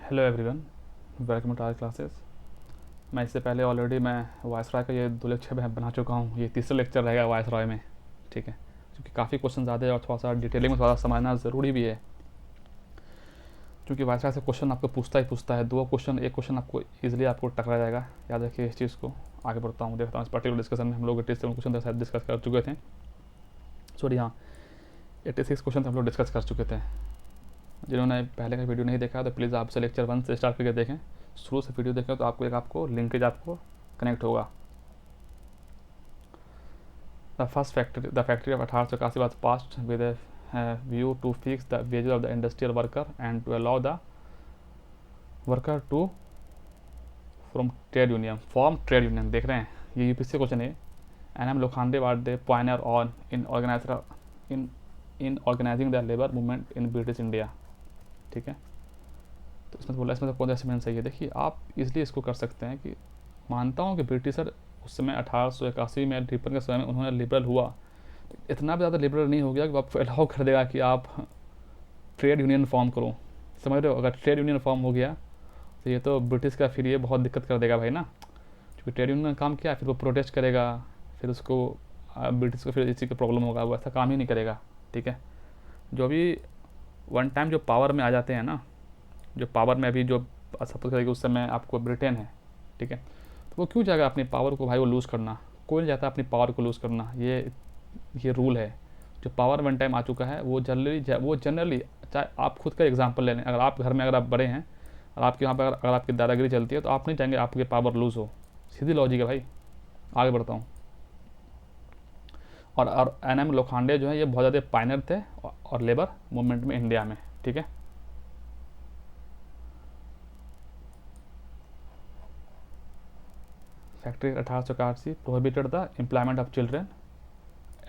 Hello everyone, welcome to our classes. मैं इससे पहले ऑलरेडी मैं वायसराय का ये 2 लेक्चर बना चुका हूँ। ये तीसरा लेक्चर रहेगा वायसराय में, ठीक है। क्योंकि काफ़ी क्वेश्चन ज़्यादा है और थोड़ा सा डिटेलिंग में थोड़ा समझना ज़रूरी भी है, क्योंकि वायसराय से क्वेश्चन आपको पूछता ही पूछता है। 2 क्वेश्चन, एक क्वेश्चन आपको ईजिली आपको टकरा जाएगा। याद रखिए इस चीज़ को। आगे बढ़ता हूँ, देखता हूँ इस पर्टिकुलर डिस्कशन में हम लोग 87 क्वेश्चन शायद डिस्कस कर चुके थे। सॉरी, हाँ, 86 क्वेश्चन हम लोग डिस्कस कर चुके थे। जिन्होंने पहले का वीडियो नहीं देखा तो प्लीज़ आप से लेक्चर 1 से स्टार्ट करके देखें। शुरू से वीडियो देखें तो आपको लिंकेज आपको कनेक्ट होगा। The factory of 1881 was passed with a view to fix the wages of the industrial worker and to allow the worker to form trade union। देख रहे हैं, ये यूपीएससी क्वेश्चन है। N M Lokhande were the pioneer on in organizing the labor movement in British India। ठीक है, तो इसमें बोला, इसमें तो कौन सा सेमेंट सही है। देखिए, आप इसलिए इसको कर सकते हैं कि मानता हूँ कि ब्रिटिशर उस समय 1881 में रिपन के समय में उन्होंने लिबरल हुआ, तो इतना भी ज़्यादा लिबरल नहीं हो गया कि आपको अलाउ कर देगा कि आप ट्रेड यूनियन फॉर्म करो। समझ रहे हो? अगर ट्रेड यूनियन फॉर्म हो गया तो ये तो ब्रिटिश का फिर ये बहुत दिक्कत कर देगा भाई ना। क्योंकि ट्रेड यूनियन का काम क्या है, फिर वो प्रोटेस्ट करेगा, फिर उसको ब्रिटिश को फिर इसी की प्रॉब्लम होगा, वो ऐसा काम ही नहीं करेगा। ठीक है, जो भी वन टाइम जो पावर में आ जाते हैं ना, जो पावर में अभी जो सपोज करेगी उस समय आपको ब्रिटेन है, ठीक है, तो वो क्यों चाहेगा अपनी पावर को भाई वो लूज़ करना। कोई नहीं चाहता अपनी पावर को लूज़ करना। ये रूल है। जो पावर वन टाइम आ चुका है वो जनरली चाहे आप खुद का एग्जांपल ले लें। अगर आप घर में अगर आप बड़े हैं और आपके यहाँ पर अगर आपकी दादागिरी चलती है तो आप नहीं चाहेंगे आपकी पावर लूज़ हो। सीधी लॉजिक है भाई। आगे बढ़ता हूँ। और एन एम लोखंडे जो है ये बहुत ज़्यादा पायनर थे और लेबर मूवमेंट में इंडिया में। ठीक है, factory 1881 prohibited the employment of children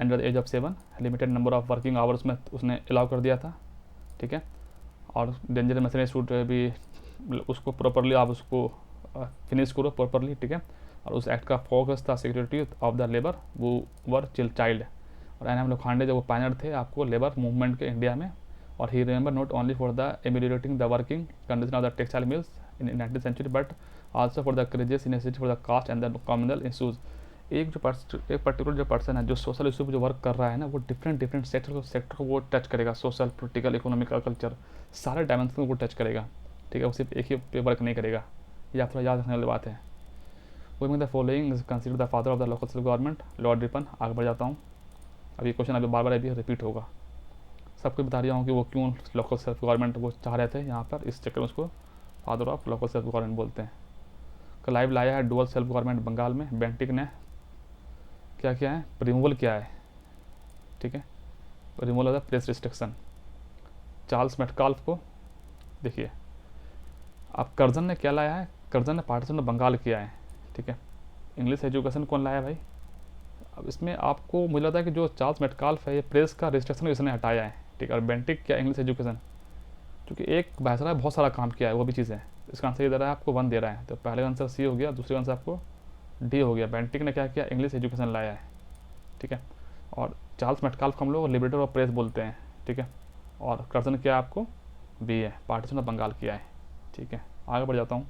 under the age of 7। Limited number of working hours में उसने अलाउ कर दिया था। ठीक है, और डेंजर मशीनरी सूट भी उसको प्रॉपरली आप उसको फिनिश करो प्रॉपरली। ठीक है, और उस एक्ट का फोकस था सिक्योरिटी ऑफ द लेबर वो वर चाइल्ड। और एन एम लोखंडे जब वो पायनर थे आपको लेबर मूवमेंट के इंडिया में। और he remember not only for the ameliorating the working condition of the textile mills in 19th century but also for the courageous initiative for the caste and the communal issues. एक particular जो person है जो social issue पर जो work कर रहा है ना, वो डिफरेंट सेक्टर को वो टच करेगा। सोशल, पॉलिटिकल, इकोनॉमिकल, कल्चर, सारे डायमेंशन को टच करेगा। ठीक है, वो सिर्फ एक ही पे वर्क नहीं करेगा। ये आप थोड़ा याद रखने वाली बात है। वो the following is consider the father of the local self government, Lord Ripon. आगे बढ़ जाता हूँ। अब ये क्वेश्चन अभी बार बार अभी रिपीट होगा। सबको बता रहा हूँ कि वो क्यों लोकल सेल्फ गवर्नमेंट वो चाह रहे थे यहाँ पर, इस चक्कर में उसको father of local self government बोलते हैं। क्लाइव लाया है डुअल सेल्फ गवर्नमेंट बंगाल में। बेंटिक ने क्या किया है, रिमूवल किया है। ठीक है, removal of the press restriction. Charles Metcalfe को देखिए, अब कर्जन ने क्या लाया है, कर्जन ने पार्टीशन ऑफ बंगाल किया है। ठीक है, इंग्लिश एजुकेशन कौन लाया भाई। अब इसमें आपको मुझे लगता है कि जो चार्ल्स मेटकाल्फ है ये प्रेस का रिस्ट्रिक्शन इसने हटाया है। ठीक है, और बेंटिक क्या, इंग्लिश एजुकेशन। क्योंकि एक भाषा बहुत सारा काम किया है, वो भी चीज़ है। इसका आंसर ये दे रहा है आपको 1 दे रहा है, तो पहले का आंसर सी हो गया, दूसरे का आंसर आपको डी हो गया। बेंटिक ने क्या किया, इंग्लिश एजुकेशन लाया है। ठीक है, और चार्ल्स मेटकाल्फ को हम लोग लिबरेटर ऑफ प्रेस बोलते हैं। ठीक है, और कर्जन क्या आपको बी है, पार्टीशन ऑफ बंगाल किया है। ठीक है, आगे बढ़ जाता हूँ।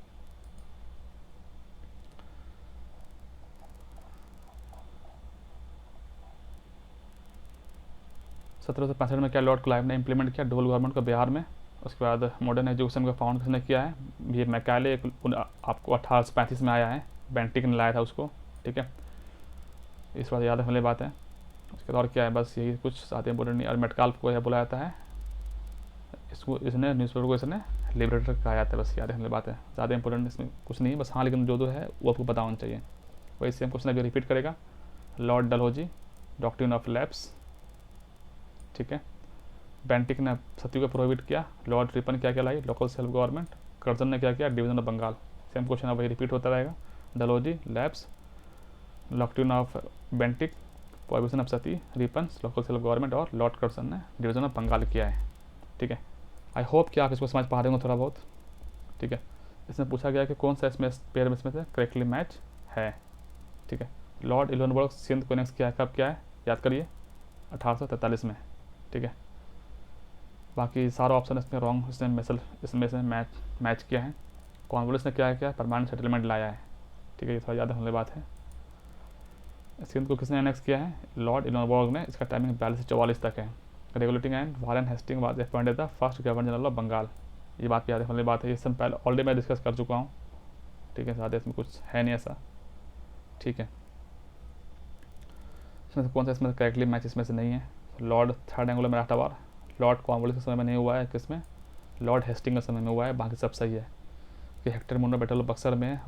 सत्रह सौ पैंसठ में क्या लॉर्ड क्लाइव ने इम्प्लीमेंट किया डबल गवर्नमेंट को बिहार में। उसके बाद मॉडर्न एजुकेशन का फाउंड किसने किया है, ये मैकाले आपको 1835 में आया है। बेंटिक ने लाया था उसको। ठीक है, इस बात याद रखने वाली बात है। उसके बाद और क्या है, बस यही कुछ ज़्यादा इंपॉर्टेंट नहीं। और मेटकाल्फ को यह बोला जाता है, इसको इसने न्यूज़पेपर को इसने लिबरेटर कहा जाता है। बस याद रखने वाली बात है, ज़्यादा इंपॉर्टेंट इसमें कुछ नहीं है। बस हाँ, लेकिन जो है वो आपको पता होना चाहिए। वही सेम क्वेश्चन अभी रिपीट करेगा। Lord Dalhousie, doctrine of lapse. ठीक है, बेंटिक ने सत्य को प्रोहिबिट किया। लॉर्ड रिपन क्या क्या लाई, लोकल सेल्फ गवर्नमेंट। कर्जन ने क्या किया, division of Bengal. Same question अब वही रिपीट होता रहेगा। Dalhousie, lapse, doctrine of Bentinck, prohibition of sati, Ripon's, local self government, और लॉर्ड कर्जन ने डिवीजन ऑफ बंगाल किया है। ठीक है, आई होप कि आप इसको समझ पा रहे हो थोड़ा बहुत। ठीक है, इसमें पूछा गया कि कौन सा इसमें पेयर में इसमें से करेक्टली मैच है। ठीक है, लॉर्ड इलनबर्ग सिंध कोनेक्स किया है, कब क्या है याद करिए, 1843 में। ठीक है, बाकी सारा ऑप्शन इसमें रॉन्ग, इसमें से मैच किया है। कॉर्नवालिस ने क्या किया, परमानेंट सेटलमेंट लाया है, ठीक है, ये थोड़ा याद रखने वाली बात है। सिंध को किसने एनेक्स किया है, लॉर्ड इलनबर्ग ने। इसका टाइमिंग 42 से 44 तक है। Regulating and Warren Hasting was appointed the first governor general of Bengal. ये बात याद रखने वाली बात है, ये सब पहले ऑलरेडी मैं डिस्कस कर चुका हूँ, ठीक है, साथ इसमें कुछ है नहीं ऐसा, ठीक है। इसमें से कौन सा इसमें करेक्टली मैच इसमें से नहीं है। लॉर्ड थर्ड एंग्लो मराठा वार लॉर्ड कॉर्नवालिस के समय में नहीं हुआ है, किसमें, लॉर्ड हेस्टिंग के समय में हुआ है, बाकी सब सही है। कि Hector Munda battle of Buxar में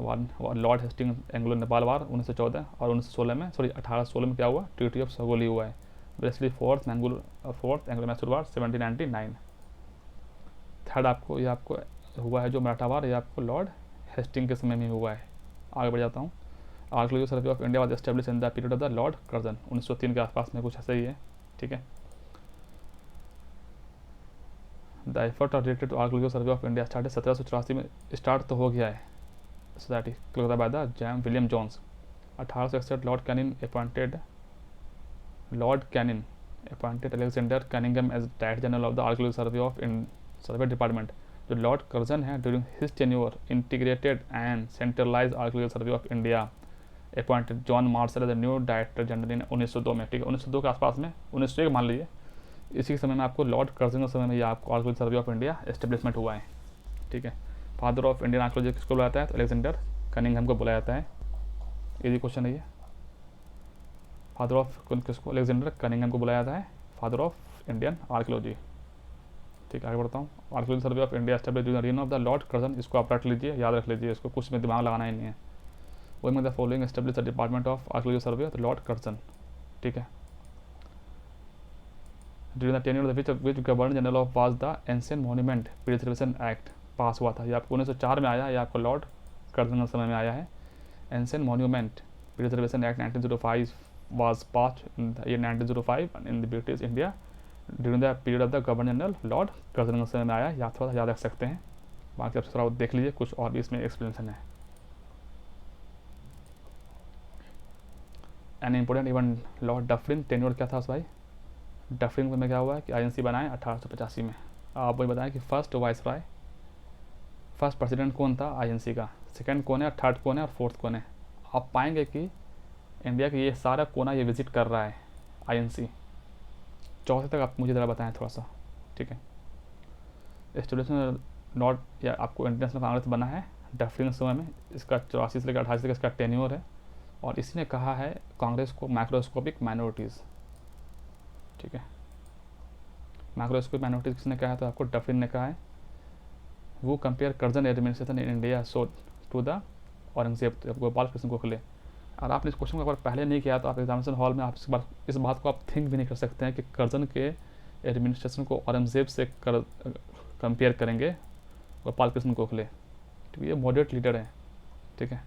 लॉर्ड हेस्टिंग एंग्लो नेपाल वार 1914 और 1916 में 1816 में क्या हुआ, ट्रीटी ऑफ सगोली हुआ है। ब्रेसली फोर्थ एंग्लो मैसूर वार 1799। थर्ड आपको ये आपको हुआ है जो मराठा वार, ये आपको लॉर्ड हेस्टिंग के समय में हुआ है। आगे बढ़ जाता हूँ। Archaeological survey of India was establish in the period of the Lord Curzon, 1903 के आसपास में कुछ ऐसा ही है, ठीक है। The effort of directed to archaeological survey of India started 1784 में स्टार्ट तो हो गया है सोसाइटी कलकत्ता बाय द जैम William Jones. 1861 Lord Canning appointed Alexander Cunningham as director general of the archaeological survey of survey department. जो Lord Curzon है during his tenure integrated and centralise archaeological survey of India appointed John Marshall as the new director general in 1902 में, ठीक है, 1902 के आसपास में, 1901 मान लीजिए। इसी के समय में आपको लॉर्ड कर्जन के समय में यह आपको archaeological survey of India establishment हुआ है, ठीक है। फादर ऑफ इंडियन आर्कियोलॉजी किसको बुलाया जाता है, तो अलेक्जेंडर कनिंघम को बुलाया जाता है। ये क्वेश्चन है ये, फादर ऑफ किसको, अलेक्जेंडर कनिंघम को बुलाया जाता है, फादर ऑफ इंडियन आर्कियोलॉजी, ठीक है। आगे बढ़ता हूँ। Archaeological survey of India established during the reign of the Lord Curzon, इसको आप रख लीजिए, याद रख लीजिए, इसको कुछ में दिमाग लगाना ही नहीं है। वही में the following establish the department of archaeological survey of the Lord Curzon, ठीक है। During the tenure which governor general of was the ancient monument preservation act पास हुआ था, ये आपको 1904 में आया है, ये आपको लॉर्ड कर्जन के समय में आया है। Ancient monument preservation act 1905 was passed in the year 1905 in the British India during the period of the governor general Lord Curzon के समय में आया, या थोड़ा याद रख सकते हैं। बाकी आप थोड़ा देख लीजिए, कुछ और भी इसमें एक्सप्लेनेशन है। An important event Lord Dufferin tenure क्या था उस भाई, डफरिन में क्या हुआ है कि आईएनसी बनाए 1885 में। आप वही बताएं कि फर्स्ट वाइसराय, फर्स्ट प्रेसिडेंट कौन था आईएनसी का, सेकंड कौन है, थर्ड कौन है और फोर्थ कौन है। आप पाएंगे कि इंडिया के ये सारा कोना ये विजिट कर रहा है आईएनसी। चौथे तक आप मुझे ज़रा बताएं थोड़ा सा, ठीक है। एस्टेब्लिशमेंट नॉट या आपको इंटरनेशनल कांग्रेस बना है डफरिन समय में, इसका 84 से लेकर 88 तक इसका टेन्योर है, और इसी ने कहा है कांग्रेस को माइक्रोस्कोपिक माइनॉरिटीज़, ठीक है। माइक्रोस्कोपिक माइनॉरिटीज़ किसने कहा है, तो आपको डफरिन ने कहा है। वो compare Curzon administration in India so to the Aurangzeb Gopal Krishna Gokhale. और आपने इस क्वेश्चन को अगर पहले नहीं किया तो आप एग्जामिनेशन हॉल में आप इस बात को आप थिंक भी नहीं कर सकते हैं कि कर्जन के एडमिनिस्ट्रेशन को औरंगजेब से कंपेयर करेंगे गोपाल कृष्ण गोखले, ठीक है। ये मॉडरेट लीडर है, ठीक है।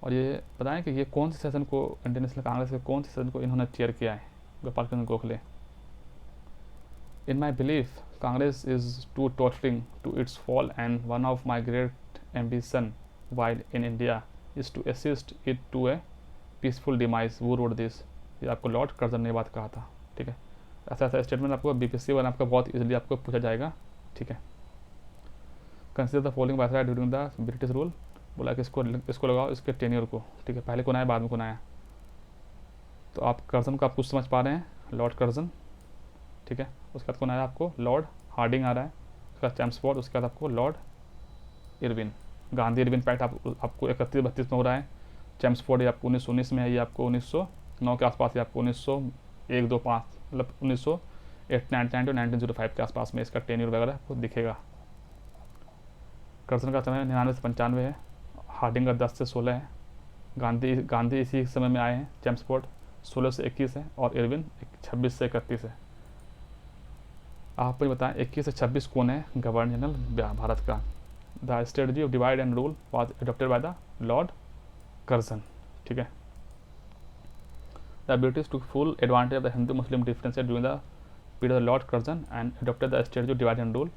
और ये बताएं कि ये कौन से सेशन को, इंडियन नेशनल कांग्रेस के कौन से सेशन को इन्होंने चेयर किया है, Gopal Krishna Gokhale. In my belief Congress is to tottering to its fall and one of my great ambition while in India is to assist it to a peaceful demise, who wrote this। ये आपको Lord Curzon ने बात कहा था, ठीक है। ऐसा ऐसा स्टेटमेंट आपको बीपीएससी वाला आपका बहुत इजीली आपको पूछा जाएगा, ठीक है। Consider the following viceroy during the British rule, बोला कि इसको लगाओ इसके टेन्योर को, ठीक है। पहले कौन आया बाद में कौन आया, तो आप कर्जन को आप कुछ समझ पा रहे हैं, लॉर्ड कर्जन, ठीक है। उसके बाद कौन आया आपको, लॉर्ड हार्डिंग आ रहा है, उसके बाद चैम्सफोर्ड, उसके बाद आपको Lord Irwin. Gandhi Irwin pact आपको 31-32 में हो रहा है। चैम्सफोर्ड ये आपको 1919 में है, ये आपको 1909 के आसपास, ये आपको 1901-25 मतलब 1999 टू 1905 के आसपास में इसका टेन्योर वगैरह आपको दिखेगा। कर्जन का समय 99 से 95 है, हार्डिंग का 10 से 16 है, गांधी इसी समय में आए हैं, चैम्सफोर्ड 16 से 21 है, और इरविन 26 से 31 है। आप मुझे बताएं 21 से 26 कौन है गवर्नर जनरल भारत का। The strategy of divide and rule was adopted by the Lord Curzon, ठीक है। The British took full advantage of the Hindu-Muslim differences during the period of Lord Curzon and adopted the strategy of divide and rule।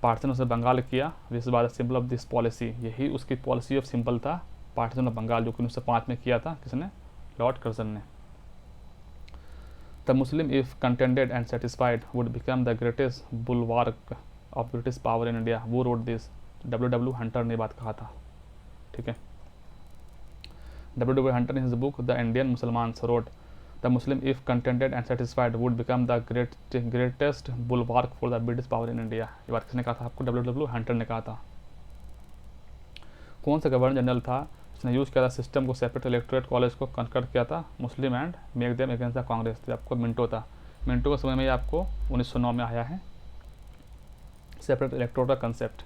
Partition उसने बंगाल किया, this was the symbol of this policy, यही उसकी policy of symbol था, partition of Bengal, जो कि 1905 में किया था, किसने, लॉर्ड कर्जन ने। The Muslim if contented and satisfied would become the greatest bulwark of British power in India. वो रोड दिस, W हंटर ने बात कहा था, ठीक है। W Hunter in his book the Indian Musalmans road the Muslim if contented and satisfied would become the greatest bulwark for the British power in India. ये बात किसने कहा था आपको? W हंटर ने कहा था। कौन सा गवर्नर जनरल था जिसने यूज़ किया था सिस्टम को सेपरेट इलेक्टोरेट कॉलेज को कंस्ट्रक्ट किया था Muslim and make them against the Congress? तो आपको मिंटो था। मिंटो के समय में आपको 1909 में आया है सेपरेट इलेक्टोरेट का कंसेप्ट।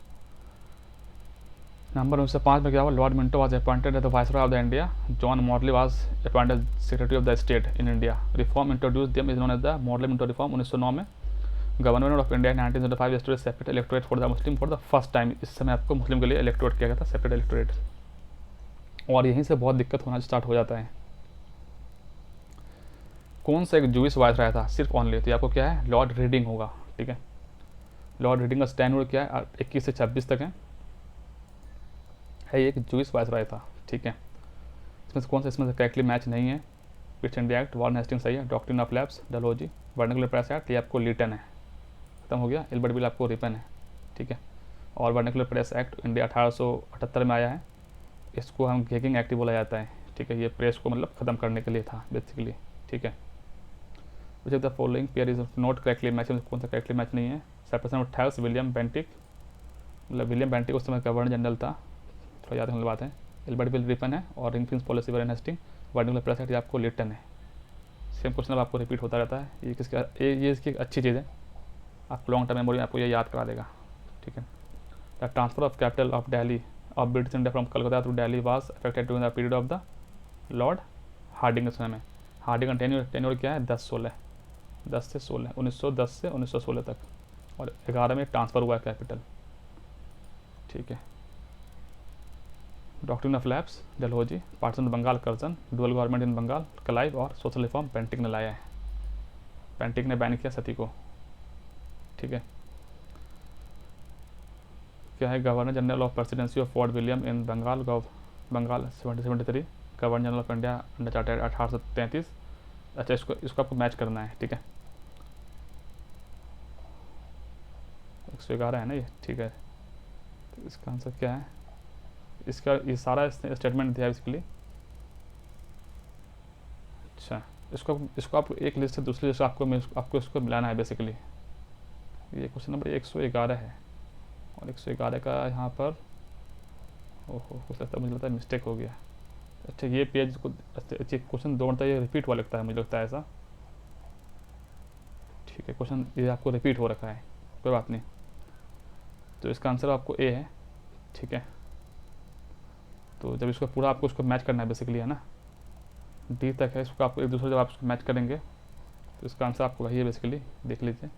नंबर 1905 में क्या हुआ? Lord Minto was appointed as the viceroy of the India. John Morley was appointed secretary of the state in India. Reform introduce them is known as the Morley Minto reform. 1909 में government of India 1905 establish separate electorate for the Muslim for the first time. इस समय आपको मुस्लिम के लिए electorate किया गया था, separate electorate. और यहीं से बहुत दिक्कत होना स्टार्ट हो जाता है। कौन सा एक जूइश वाइसरॉय था? सिर्फ ऑनली, तो आपको क्या है? लॉर्ड रीडिंग होगा, ठीक है। लॉर्ड रीडिंग का स्टैंडर्ड क्या है? 21 से 26 तक है एक जूइश वाइसरॉय था, ठीक है। इसमें से कौन सा इसमें से करेक्टली मैच नहीं है? East India act, Warren Hastings सही है, doctrine of lapse Dalhousie, vernacular press act, ये आपको लिटन है, खत्म हो गया। एल्बर्ट बिल आपको रिपन है, ठीक है। और वर्नाकुलर प्रेस एक्ट इंडिया 1878 में आया है। इसको हम गेगिंग एक्ट बोला जाता है, ठीक है। ये प्रेस को मतलब ख़त्म करने के लिए था बेसिकली, ठीक है। Which of the following pair is not correctly match? कौन सा करेक्टली मैच नहीं है? Separation of tax, William Bentinck, मतलब विलियम बेंटिक उस समय गवर्नर जनरल था, थोड़ा याद रखने बात है। एल्बर्ट बिल रिपन है और ring fins policy Warren Hastings, vernacular press act, ये आपको लिटन है। सेम क्वेश्चन अब आपको रिपीट होता रहता है। ये किसका? ये इसकी अच्छी चीज़ है, आप लॉन्ग टर्म मेमोरी में आपको ये याद करा देगा, ठीक है। The transfer of capital of Delhi of British India from Calcutta to Delhi was affected during the period of the Lord Hardinge के समय में। हार्डिंग का टेन्योर क्या है? 10 से 16, 1910 से 1916 तक, और 11 में ट्रांसफ़र हुआ है कैपिटल, ठीक है। Doctrine of lapse Dalhousie, partition Bengal Curzon, dual government in Bengal Clive, और सोशल रिफॉर्म पेंटिक ने लाया है। पेंटिक ने बैन किया सती को, ठीक है। क्या है? Governor general of presidency of Fort William in Bengal 1773, governor general of India under charter 1833। अच्छा, इसको आपको मैच करना है, ठीक है। 111 है ना ये, ठीक है। तो इसका आंसर क्या है? इसका ये सारा स्टेटमेंट दिया है बेसिकली। अच्छा, इसको आप एक लिस्ट से दूसरी लिस्ट आपको इसको मिलाना है बेसिकली। ये क्वेश्चन नंबर 111 है, और 111 का यहाँ पर ओहो हो सकता है, मुझे लगता है मिस्टेक हो गया। अच्छा, ये पेज को अच्छा क्वेश्चन दो मतलब ये रिपीट हुआ लगता है, मुझे लगता है ऐसा, ठीक है। क्वेश्चन ये आपको रिपीट हो रखा है, कोई बात नहीं। तो इसका आंसर आपको ए है, ठीक है। तो जब इसको पूरा आपको उसको मैच करना है बेसिकली, है ना, डी तक है, इसको आपको एक दूसरे जब आप इसको मैच करेंगे तो इसका आंसर आपको वही है बेसिकली, देख लीजिए।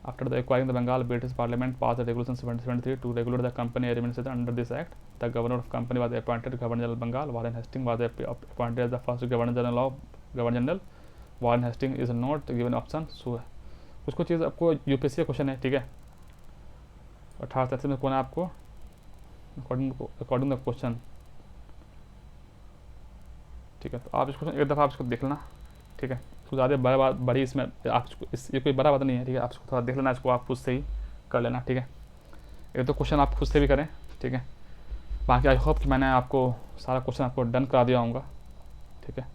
After the acquiring the Bengal, British parliament pass the regulation 1773 to regulate the company administration under this act. The governor of company was appointed governor general Bengal. Warren Hasting was appointed as the first governor general of governor general. Warren Hasting is not given option, so उसको चीज़ आपको UPSC question है, ठीक है। 1833 में कौन है आपको अकॉर्डिंग द क्वेश्चन, ठीक है। तो आप इसको एक दफ़ा आप इसको देख लेना, ठीक है। तो ज़्यादा बड़ी इसमें आप ये कोई बड़ा बात नहीं है, ठीक है। आप इसको थोड़ा देख लेना, इसको आप खुद से ही कर लेना, ठीक है। ये तो क्वेश्चन आप खुद से भी करें, ठीक है। बाकी आई होप कि मैंने आपको सारा क्वेश्चन आपको डन करा दिया होगा, ठीक है।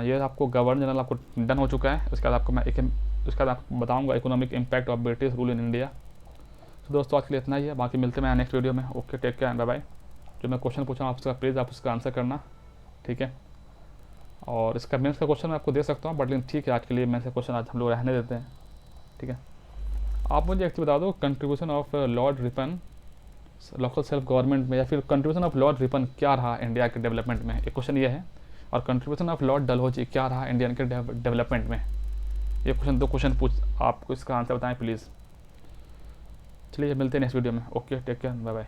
ये आपको गवर्नर जनरल आपको डन हो चुका है। उसके बाद आपको मैं उसके बाद आपको बताऊँगा economic impact of British rule in India. तो दोस्तों आज के लिए इतना ही है, बाकी मिलते हैं नेक्स्ट वीडियो में। Okay, take care, bye bye. जो मैं क्वेश्चन पूछा आपका प्लीज़ आप उसका आंसर करना, ठीक है। और इसका मेंस का क्वेश्चन मैं आपको दे सकता हूँ, बट लेकिन ठीक है, आज के लिए मेंस का क्वेश्चन आज हम लोग रहने देते हैं, ठीक है। आप मुझे एक चीज़ बता दो, contribution of Lord Ripon local self government में, या फिर कंट्रीब्यूशन ऑफ लॉर्ड रिपन क्या रहा इंडिया के डेवलपमेंट में, एक क्वेश्चन ये है। और कंट्रीब्यूशन ऑफ लॉर्ड डलहौजी क्या रहा इंडियन के डेवलपमेंट में, ये क्वेश्चन दो क्वेश्चन पूछ, आपको इसका आंसर बताएं प्लीज़। चलिए मिलते हैं नेक्स्ट वीडियो में। Okay, take care, bye bye.